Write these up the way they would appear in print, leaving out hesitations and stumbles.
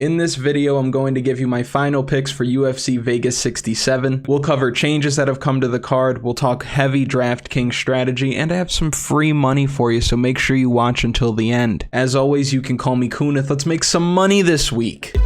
In this video, I'm going to give you my final picks for UFC Vegas 67. We'll cover changes that have come to the card, we'll talk heavy DraftKings strategy, and I have some free money for you, so make sure you watch until the end. As always, you can call me Kunith. Let's make some money this week.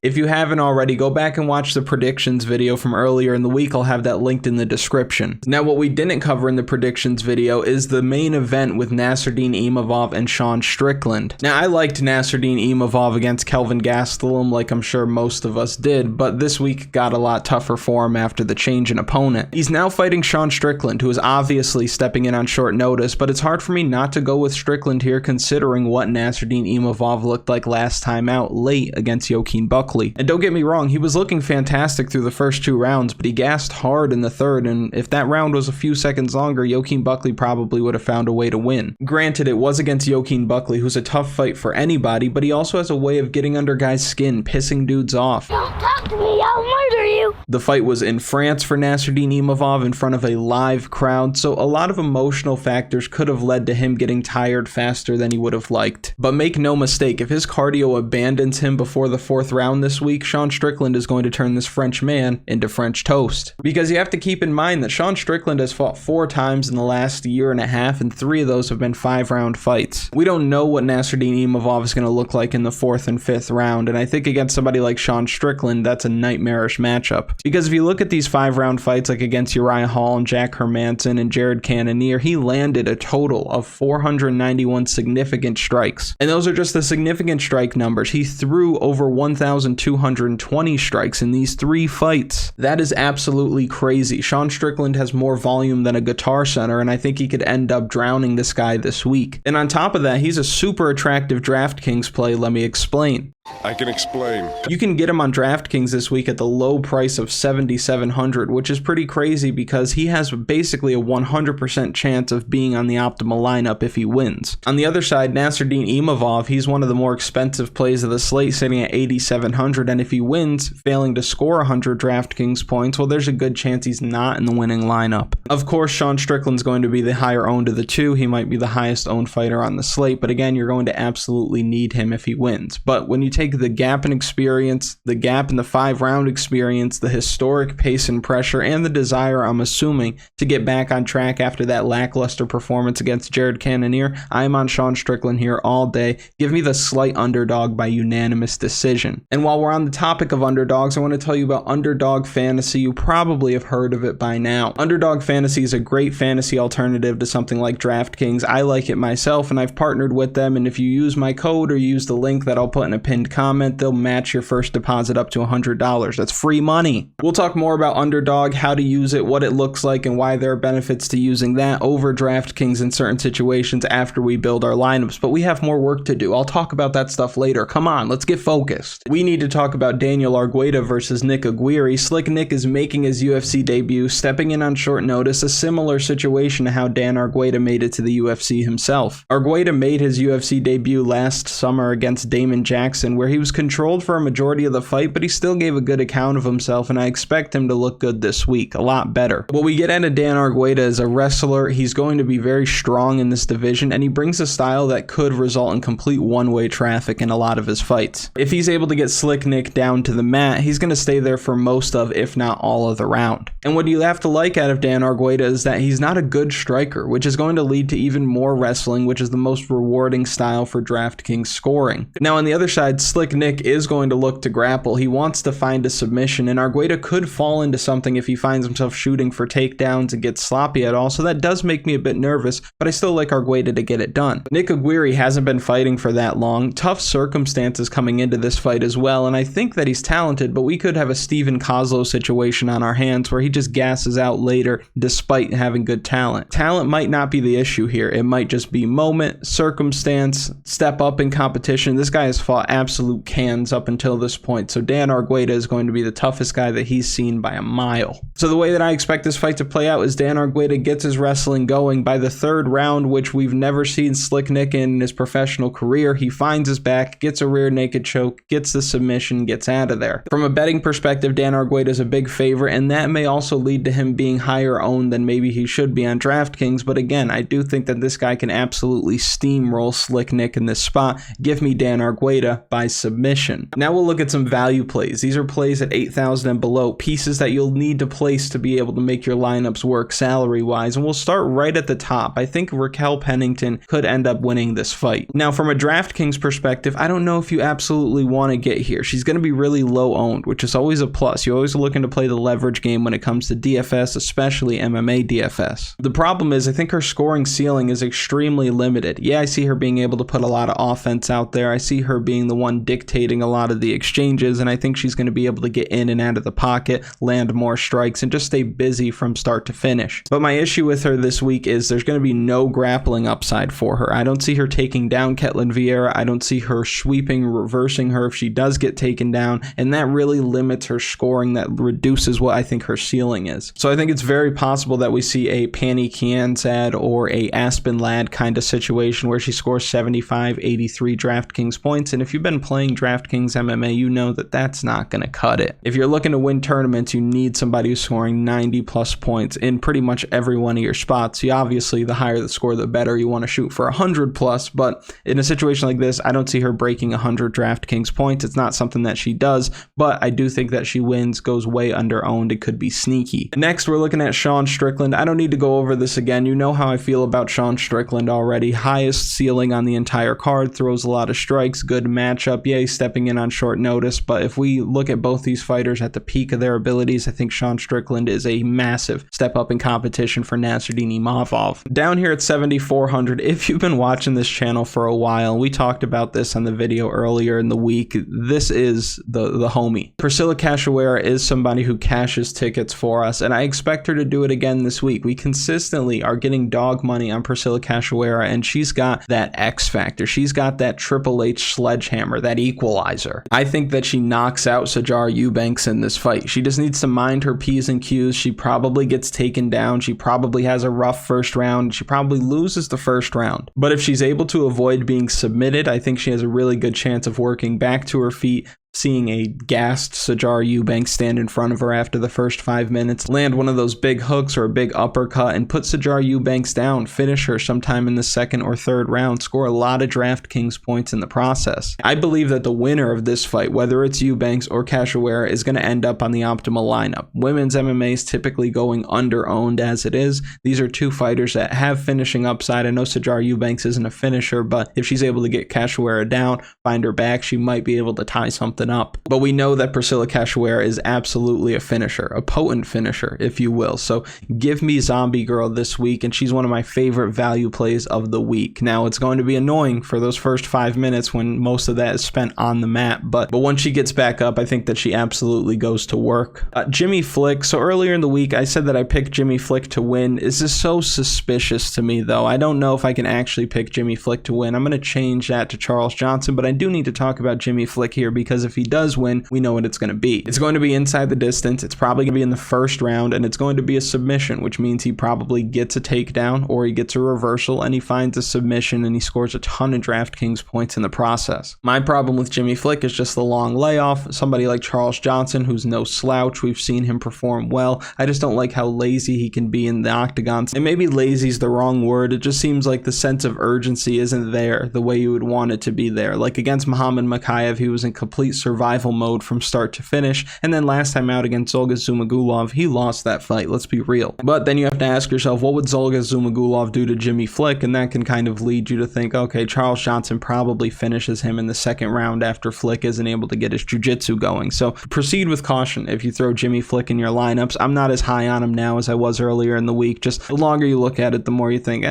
If you haven't already, go back and watch the predictions video from earlier in the week. I'll have that linked in the description. Now, what we didn't cover in the predictions video is the main event with Nassourdine Imavov and Sean Strickland. Now, I liked Nassourdine Imavov against Kelvin Gastelum, like I'm sure most of us did, but this week got a lot tougher for him after the change in opponent. He's now fighting Sean Strickland, who is obviously stepping in on short notice, but it's hard for me not to go with Strickland here considering what Nassourdine Imavov looked like last time out late against Joaquin Buckley. And don't get me wrong, he was looking fantastic through the first two rounds, but he gassed hard in the third, and if that round was a few seconds longer, Joaquin Buckley probably would have found a way to win. Granted, it was against Joaquin Buckley, who's a tough fight for anybody, but he also has a way of getting under guys' skin, pissing dudes off. Don't talk to me, I'll murder you! The fight was in France for Nassourdine Imavov in front of a live crowd, so a lot of emotional factors could have led to him getting tired faster than he would have liked. But make no mistake, if his cardio abandons him before the fourth round this week, Sean Strickland is going to turn this French man into French toast. Because you have to keep in mind that Sean Strickland has fought 4 times in the last year and a half, and 3 of those have been 5-round fights. We don't know what Nassourdine Imavov is going to look like in the 4th and 5th round, and I think against somebody like Sean Strickland, that's a nightmarish matchup. Because if you look at these 5-round fights like against Uriah Hall and Jack Hermanson and Jared Cannonier, he landed a total of 491 significant strikes. And those are just the significant strike numbers. He threw over 1,220 strikes in these 3 fights. That is absolutely crazy. Sean Strickland has more volume than a Guitar Center, and I think he could end up drowning this guy this week. And on top of that, he's a super attractive DraftKings play. Let me explain. I can explain. You can get him on DraftKings this week at the low price of $7,700, which is pretty crazy because he has basically a 100% chance of being on the optimal lineup if he wins. On the other side, Nassourdine Imavov, he's one of the more expensive plays of the slate, sitting at $8,700, and if he wins, failing to score 100 DraftKings points, well, there's a good chance he's not in the winning lineup. Of course, Sean Strickland's going to be the higher owned of the two. He might be the highest owned fighter on the slate, but again, you're going to absolutely need him if he wins. But when you take the gap in experience, the gap in the 5-round experience, the historic pace and pressure, and the desire, I'm assuming, to get back on track after that lackluster performance against Jared Cannonier, I'm on Sean Strickland here all day. Give me the slight underdog by unanimous decision. And while we're on the topic of underdogs, I want to tell you about Underdog Fantasy. You probably have heard of it by now. Underdog Fantasy is a great fantasy alternative to something like DraftKings. I like it myself, and I've partnered with them, and if you use my code or use the link that I'll put in a pinned comment, they'll match your first deposit up to $100. That's free money. We'll talk more about Underdog, how to use it, what it looks like, and why there are benefits to using that over DraftKings in certain situations after we build our lineups, but we have more work to do. I'll talk about that stuff later. Come on, let's get focused. We need to talk about Daniel Argueta versus Nick Aguirre. Slick Nick is making his UFC debut, stepping in on short notice, a similar situation to how Dan Argueta made it to the UFC himself. Argueta made his UFC debut last summer against Damon Jackson, where he was controlled for a majority of the fight, but he still gave a good account of himself, and I expect him to look good this week, a lot better. What we get out of Dan Argueta is a wrestler. He's going to be very strong in this division, and he brings a style that could result in complete one-way traffic in a lot of his fights. If he's able to get Slick Nick down to the mat, he's going to stay there for most of, if not all of the round. And what you have to like out of Dan Argueta is that he's not a good striker, which is going to lead to even more wrestling, which is the most rewarding style for DraftKings scoring. Now, on the other side, Slick Nick is going to look to grapple. He wants to find a submission, and Argueta could fall into something if he finds himself shooting for takedowns and gets sloppy at all, so that does make me a bit nervous, but I still like Argueta to get it done. Nick Aguirre hasn't been fighting for that long. Tough circumstances coming into this fight as well, and I think that he's talented, but we could have a Steven Kozlow situation on our hands where he just gasses out later despite having good talent. Talent might not be the issue here. It might just be moment, circumstance, step up in competition. This guy has fought absolutely absolute cans up until this point. So Dan Argueta is going to be the toughest guy that he's seen by a mile. So the way that I expect this fight to play out is Dan Argueta gets his wrestling going. By the third round, which we've never seen Slick Nick in his professional career, he finds his back, gets a rear naked choke, gets the submission, gets out of there. From a betting perspective, Dan Argueta is a big favorite, and that may also lead to him being higher owned than maybe he should be on DraftKings. But again, I do think that this guy can absolutely steamroll Slick Nick in this spot. Give me Dan Argueta by submission. Now we'll look at some value plays. These are plays at 8,000 and below, pieces that you'll need to place to be able to make your lineups work salary-wise, and we'll start right at the top. I think Raquel Pennington could end up winning this fight. Now, from a DraftKings perspective, I don't know if you absolutely want to get here. She's going to be really low owned, which is always a plus. You're always looking to play the leverage game when it comes to DFS, especially MMA DFS. The problem is I think her scoring ceiling is extremely limited. Yeah, I see her being able to put a lot of offense out there. I see her being the one dictating a lot of the exchanges, and I think she's going to be able to get in and out of the pocket, land more strikes, and just stay busy from start to finish. But my issue with her this week is there's going to be no grappling upside for her. I don't see her taking down Ketlen Vieira. I don't see her sweeping, reversing her if she does get taken down, and that really limits her scoring. That reduces what I think her ceiling is. So I think it's very possible that we see a Pani Kianzad or a Aspen Ladd kind of situation where she scores 75, 83 DraftKings points, and if you've been playing DraftKings MMA, you know that that's not going to cut it. If you're looking to win tournaments, you need somebody who's scoring 90 plus points in pretty much every one of your spots. So obviously, the higher the score, the better. You want to shoot for 100 plus, but in a situation like this, I don't see her breaking 100 DraftKings points. It's not something that she does, but I do think that she wins, goes way under owned. It could be sneaky. Next, we're looking at Sean Strickland. I don't need to go over this again. You know how I feel about Sean Strickland already. Highest ceiling on the entire card, throws a lot of strikes, good matchup. Yeah, he's stepping in on short notice, but if we look at both these fighters at the peak of their abilities, I think Sean Strickland is a massive step up in competition for Nassourdine Imavov. Down here at 7,400, if you've been watching this channel for a while, we talked about this on the video earlier in the week, this is the homie. Priscilla Cachoeira is somebody who cashes tickets for us, and I expect her to do it again this week. We consistently are getting dog money on Priscilla Cachoeira, and she's got that X factor. She's got that Triple H sledgehammer, that equalizer. I think that she knocks out Sijara Eubanks in this fight. She just needs to mind her P's and Q's. She probably gets taken down. She probably has a rough first round. She probably loses the first round. But if she's able to avoid being submitted, I think she has a really good chance of working back to her feet, seeing a gassed Sijara Eubanks stand in front of her after the first 5 minutes, land one of those big hooks or a big uppercut, and put Sijara Eubanks down, finish her sometime in the second or third round, score a lot of DraftKings points in the process. I believe that the winner of this fight, whether it's Eubanks or Cachoeira, is going to end up on the optimal lineup. Women's MMA is typically going under-owned as it is. These are two fighters that have finishing upside. I know Sijara Eubanks isn't a finisher, but if she's able to get Cachoeira down, find her back, she might be able to tie something up. But we know that Priscilla Cachoeira is absolutely a finisher, a potent finisher, if you will. So give me Zombie Girl this week, and she's one of my favorite value plays of the week. Now, it's going to be annoying for those first 5 minutes when most of that is spent on the mat, but once she gets back up, I think that she absolutely goes to work. Jimmy Flick. So earlier in the week, I said that I picked Jimmy Flick to win. This is so suspicious to me, though. I don't know if I can actually pick Jimmy Flick to win. I'm going to change that to Charles Johnson, but I do need to talk about Jimmy Flick here because if he does win, we know what it's going to be. It's going to be inside the distance. It's probably going to be in the first round, and it's going to be a submission, which means he probably gets a takedown or he gets a reversal and he finds a submission and he scores a ton of DraftKings points in the process. My problem with Jimmy Flick is just the long layoff. Somebody like Charles Johnson, who's no slouch, we've seen him perform well. I just don't like how lazy he can be in the octagon. And maybe lazy is the wrong word. It just seems like the sense of urgency isn't there the way you would want it to be there. Like against Muhammad Makayev, he was in complete survival mode from start to finish, and then last time out against Zolga Zumagulov, he lost that fight, let's be real. But then you have to ask yourself, what would Zolga Zumagulov do to Jimmy Flick? And that can kind of lead you to think, okay, Charles Johnson probably finishes him in the second round after Flick isn't able to get his jiu-jitsu going. So proceed with caution if you throw Jimmy Flick in your lineups. I'm not as high on him now as I was earlier in the week. Just the longer you look at it, the more you think,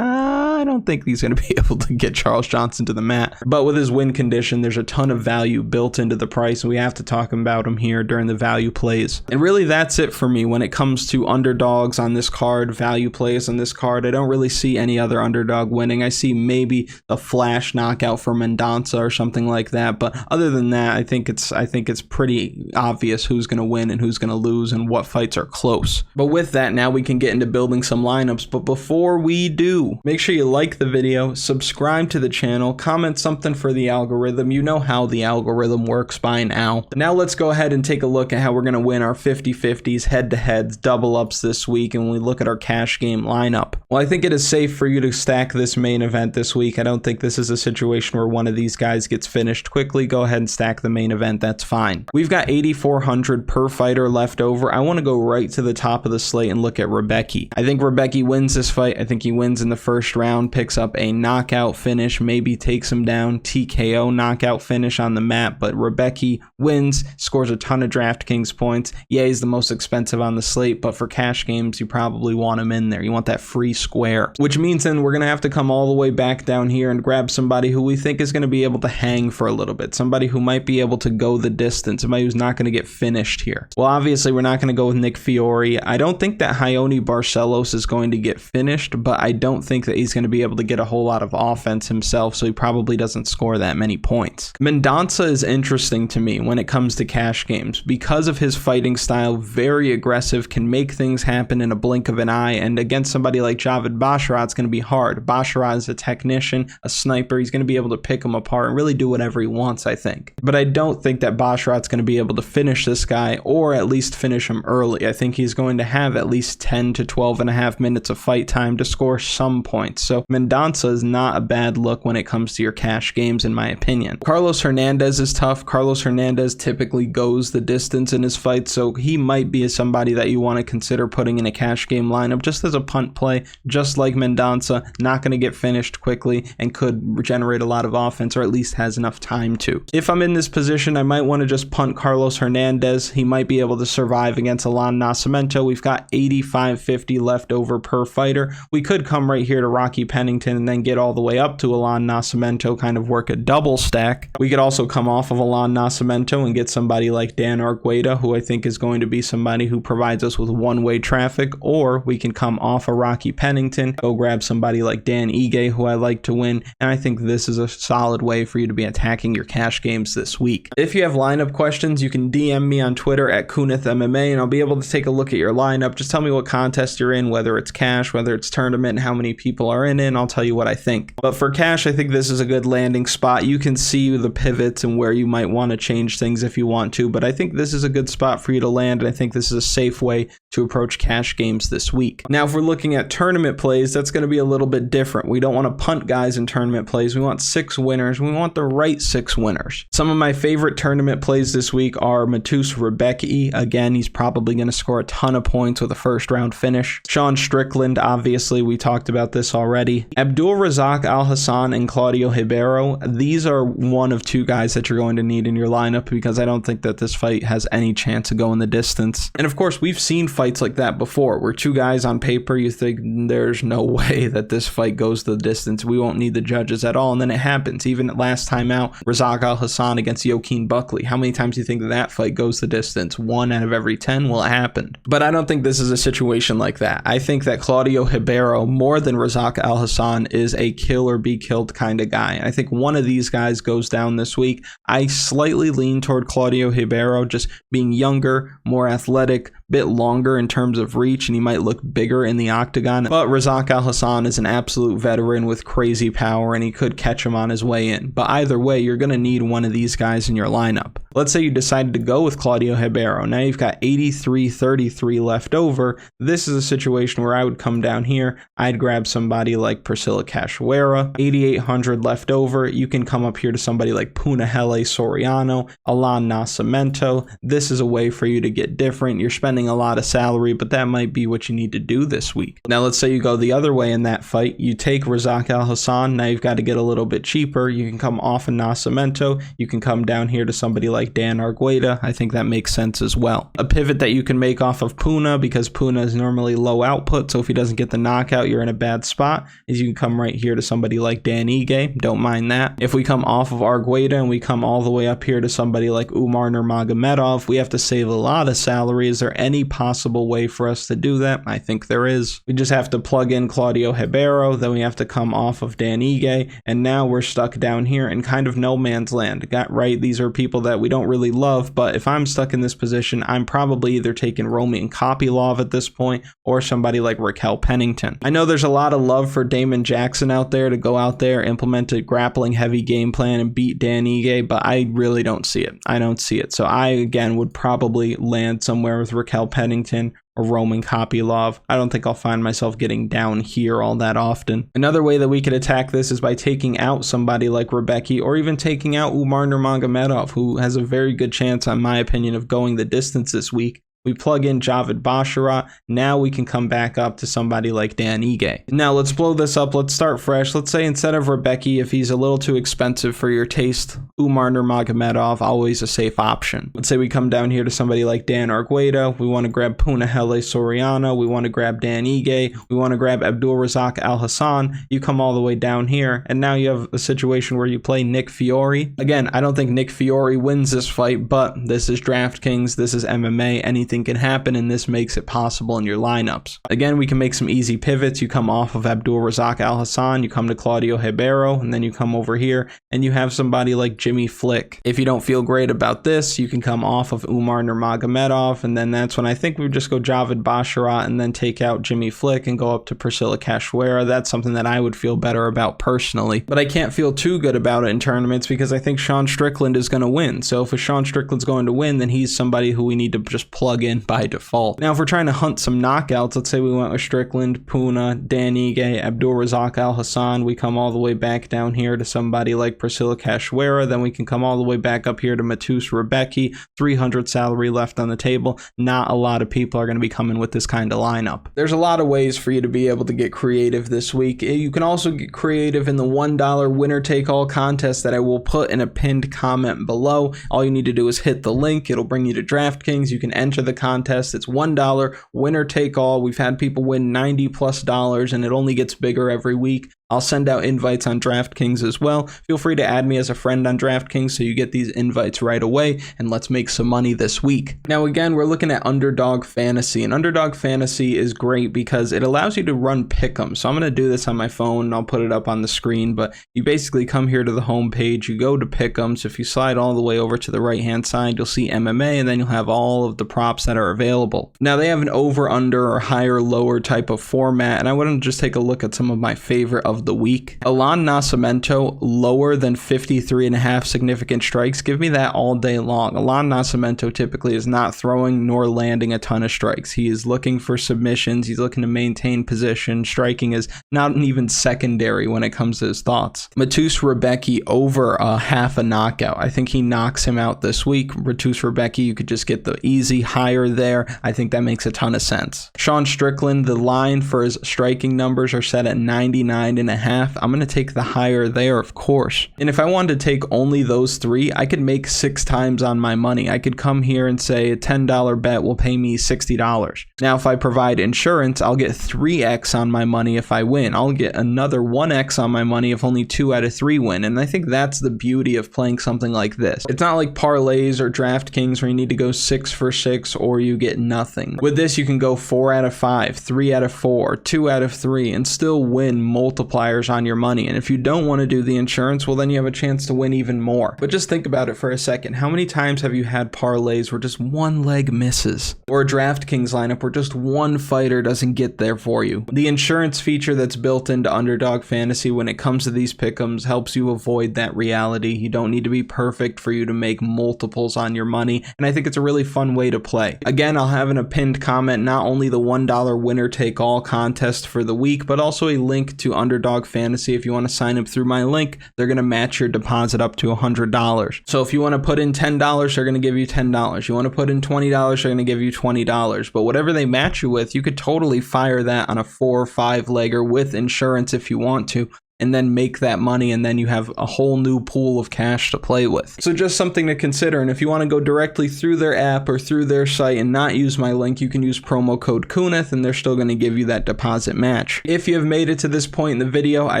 I don't think he's going to be able to get Charles Johnson to the mat. But with his win condition, there's a ton of value built into the price, and we have to talk about him here during the value plays. And really, that's it for me when it comes to underdogs on this card, value plays on this card. I don't really see any other underdog winning. I see maybe a flash knockout for Mendonca or something like that. But other than that, I think it's pretty obvious who's going to win and who's going to lose and what fights are close. But with that, now we can get into building some lineups. But before we do, make sure you like the video, subscribe to the channel, comment something for the algorithm. You know how the algorithm works by now. Now let's go ahead and take a look at how we're going to win our 50-50s, head-to-heads, double-ups this week, and when we look at our cash game lineup. Well, I think it is safe for you to stack this main event this week. I don't think this is a situation where one of these guys gets finished quickly. Go ahead and stack the main event. That's fine. We've got 8,400 per fighter left over. I want to go right to the top of the slate and look at Rebecki. I think Rebecki wins this fight. I think he wins in the first round, picks up a knockout finish, maybe takes him down, TKO knockout finish on the mat, but Rebecki wins, scores a ton of DraftKings points. Yeah, he's the most expensive on the slate, but for cash games, you probably want him in there. You want that free square, which means then we're going to have to come all the way back down here and grab somebody who we think is going to be able to hang for a little bit, somebody who might be able to go the distance, somebody who's not going to get finished here. Well, obviously, we're not going to go with Nick Fiore. I don't think that Raoni Barcelos is going to get finished, but I don't think that he's going to be able to get a whole lot of offense himself, so he probably doesn't score that many points. Mendonca is interesting to me when it comes to cash games because of his fighting style, very aggressive, can make things happen in a blink of an eye, and against somebody like Javid Basharat, it's going to be hard. Basharat is a technician, a sniper. He's going to be able to pick him apart and really do whatever he wants, I think. But I don't think that Basharat's going to be able to finish this guy, or at least finish him early. I think he's going to have at least 10 to 12 and a half minutes of fight time to score some points. So Mendonca is not a bad look when it comes to your cash games, in my opinion. Carlos Hernandez is tough. Carlos Hernandez typically goes the distance in his fights, so he might be somebody that you want to consider putting in a cash game lineup just as a punt play, just like Mendonca, not going to get finished quickly and could generate a lot of offense, or at least has enough time to. If I'm in this position, I might want to just punt Carlos Hernandez. He might be able to survive against Allan Nascimento. We've got 8,550 left over per fighter. We could come right here to Rocky Pennington and then get all the way up to Allan Nascimento, kind of work a double stack. We could also come off of Allan Nascimento and get somebody like Dan Argueta, who I think is going to be somebody who provides us with one-way traffic, or we can come off of Rocky Pennington, go grab somebody like Dan Ige, who I like to win, and I think this is a solid way for you to be attacking your cash games this week. If you have lineup questions, you can DM me on Twitter at Kunith MMA, and I'll be able to take a look at your lineup. Just tell me what contest you're in, whether it's cash, whether it's tournament, how many people are in it, and I'll tell you what I think. But for cash, I think this is a good landing spot. You can see the pivots and where you might want to change things if you want to, but I think this is a good spot for you to land, and I think this is a safe way to approach cash games this week. Now, if we're looking at tournament plays, that's going to be a little bit different. We don't want to punt guys in tournament plays. We want 6 winners. We want the right 6 winners. Some of my favorite tournament plays this week are Mateusz Rebecki. Again, he's probably going to score a ton of points with a first round finish. Sean Strickland, obviously, we talked about this already. Abdul, Razak, Alhassan, and Claudio Ribeiro. These are one of 2 guys that you're going to need in your lineup because I don't think that this fight has any chance of going the distance. And of course, we've seen fights like that before, where 2 guys on paper, you think there's no way that this fight goes the distance. We won't need the judges at all. And then it happens. Even last time out, Razak Alhassan against Joaquin Buckley. How many times do you think that fight goes the distance? 1 out of every 10? Well, it happened. But I don't think this is a situation like that. I think that Claudio Ribeiro, more than Razak Alhassan, is a kill or be killed kind of guy. I think one of these guys goes down this week. I slightly lean toward Claudio Ribeiro, just being younger, more athletic, bit longer in terms of reach, and he might look bigger in the octagon. But Razak Alhassan is an absolute veteran with crazy power, and he could catch him on his way in. But either way, you're going to need one of these guys in your lineup. Let's say you decided to go with Claudio Ribeiro. Now you've got 83.33 left over. This is a situation where I would come down here. I'd grab somebody like Priscilla Cachoeira. 8,800 left over. You can come up here to somebody like Punahele Soriano, Allan Nascimento. This is a way for you to get different. You're spending a lot of salary, but that might be what you need to do this week. Now let's say you go the other way in that fight. You take Razak Alhassan. Now you've got to get a little bit cheaper. You can come off of Nascimento. You can come down here to somebody like like Dan Argueda, I think that makes sense as well. A pivot that you can make off of Puna, because Puna is normally low output, so if he doesn't get the knockout, you're in a bad spot, is you can come right here to somebody like Dan Ige. Don't mind that. If we come off of Argueda and we come all the way up here to somebody like Umar Nurmagomedov, we have to save a lot of salary. Is there any possible way for us to do that? I think there is. We just have to plug in Claudio Ribeiro, then we have to come off of Dan Ige, and now we're stuck down here in kind of no man's land. Got right, these are people that we don't really love, but if I'm stuck in this position, I'm probably either taking Raoni and Kopylov at this point, or somebody like Raquel Pennington. I know there's a lot of love for Damon Jackson out there to go out there, implement a grappling heavy game plan and beat Dan Ige, but I really don't see it. I don't see it. So I, again, would probably land somewhere with Raquel Pennington or Roman Kopylov. I don't think I'll find myself getting down here all that often. Another way that we could attack this is by taking out somebody like Rebecki, or even taking out Umar Nurmagomedov, who has a very good chance, in my opinion, of going the distance this week. We plug in Javid Basharat. Now we can come back up to somebody like Dan Ige. Now let's blow this up. Let's start fresh. Let's say instead of Rebecki, if he's a little too expensive for your taste, Umar Nurmagomedov, always a safe option. Let's say we come down here to somebody like Dan Argueda. We want to grab Punahele Soriano. We want to grab Dan Ige. We want to grab Abdul, Razak, Alhassan. You come all the way down here, and now you have a situation where you play Nick Fiore. Again, I don't think Nick Fiore wins this fight, but this is DraftKings. This is MMA. Anything can happen, and this makes it possible in your lineups. Again, we can make some easy pivots. You come off of Abdul, Razak, Alhassan, you come to Claudio Ribeiro, and then you come over here and you have somebody like Jimmy Flick. If you don't feel great about this, you can come off of Umar Nurmagomedov, and then that's when I think we would just go Javid Basharat and then take out Jimmy Flick and go up to Priscilla Cachoeira. That's something that I would feel better about personally, but I can't feel too good about it in tournaments because I think Sean Strickland is going to win. So if Sean Strickland's going to win, then he's somebody who we need to just plug in by default. Now, if we're trying to hunt some knockouts, let's say we went with Strickland, Puna, Dan Ige, Abdul, Razak, Alhassan. We come all the way back down here to somebody like Priscilla Cachoeira. Then we can come all the way back up here to Mateusz, Rebecki. 300 salary left on the table. Not a lot of people are going to be coming with this kind of lineup. There's a lot of ways for you to be able to get creative this week. You can also get creative in the $1 winner-take-all contest that I will put in a pinned comment below. All you need to do is hit the link. It'll bring you to DraftKings. You can enter the contest. It's $1 winner take all. We've had people win $90+ and it only gets bigger every week. I'll send out invites on DraftKings as well. Feel free to add me as a friend on DraftKings so you get these invites right away, and let's make some money this week. Now again, we're looking at Underdog Fantasy, and Underdog Fantasy is great because it allows you to run pick'em. So I'm going to do this on my phone and I'll put it up on the screen, but you basically come here to the home page, you go to pick'em. So if you slide all the way over to the right hand side, you'll see MMA, and then you'll have all of the props that are available. Now they have an over, under, or higher, lower type of format, and I want to just take a look at some of my favorite of the week. Allan Nascimento, lower than 53.5 significant strikes. Give me that all day long. Allan Nascimento typically is not throwing nor landing a ton of strikes. He is looking for submissions. He's looking to maintain position. Striking is not even secondary when it comes to his thoughts. Mateus Rebecki, over a half a knockout. I think he knocks him out this week. Mateus Rebecki, you could just get the easy higher there. I think that makes a ton of sense. Sean Strickland, the line for his striking numbers are set at 99.5. I'm going to take the higher there, of course. And if I wanted to take only those three, I could make 6 times on my money. I could come here and say a $10 bet will pay me $60. Now, if I provide insurance, I'll get 3x on my money if I win. I'll get another 1x on my money if only 2 out of 3 win. And I think that's the beauty of playing something like this. It's not like parlays or DraftKings where you need to go 6 for 6 or you get nothing. With this, you can go 4 out of 5, 3 out of 4, 2 out of 3, and still win multipliers on your money. And if you don't want to do the insurance, well, then you have a chance to win even more. But just think about it for a second. How many times have you had parlays where just one leg misses? Or a DraftKings lineup where just one fighter doesn't get there for you? The insurance feature that's built into Underdog Fantasy when it comes to these pick'ems helps you avoid that reality. You don't need to be perfect for you to make multiples on your money. And I think it's a really fun way to play. Again, I'll have in a pinned comment not only the $1 winner take all contest for the week, but also a link to Underdog Fantasy. If you want to sign up through my link, they're going to match your deposit up to $100. So if you want to put in $10, they're going to give you $10. You want to put in $20, they're going to give you $20. But whatever they match you with, you could totally fire that on a 4 or 5 legger with insurance if you want to. and then make that money, and then you have a whole new pool of cash to play with. So just something to consider. And if you want to go directly through their app or through their site and not use my link, you can use promo code Kunith, and they're still going to give you that deposit match. If you have made it to this point in the video, I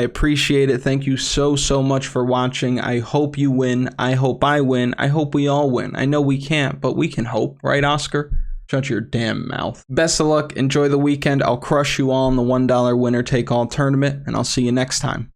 appreciate it. Thank you so much for watching. I hope you win. I hope I win. I hope we all win. I know we can't, but we can hope. Right, Oscar? Shut your damn mouth. Best of luck. Enjoy the weekend. I'll crush you all in the $1 winner take all tournament, and I'll see you next time.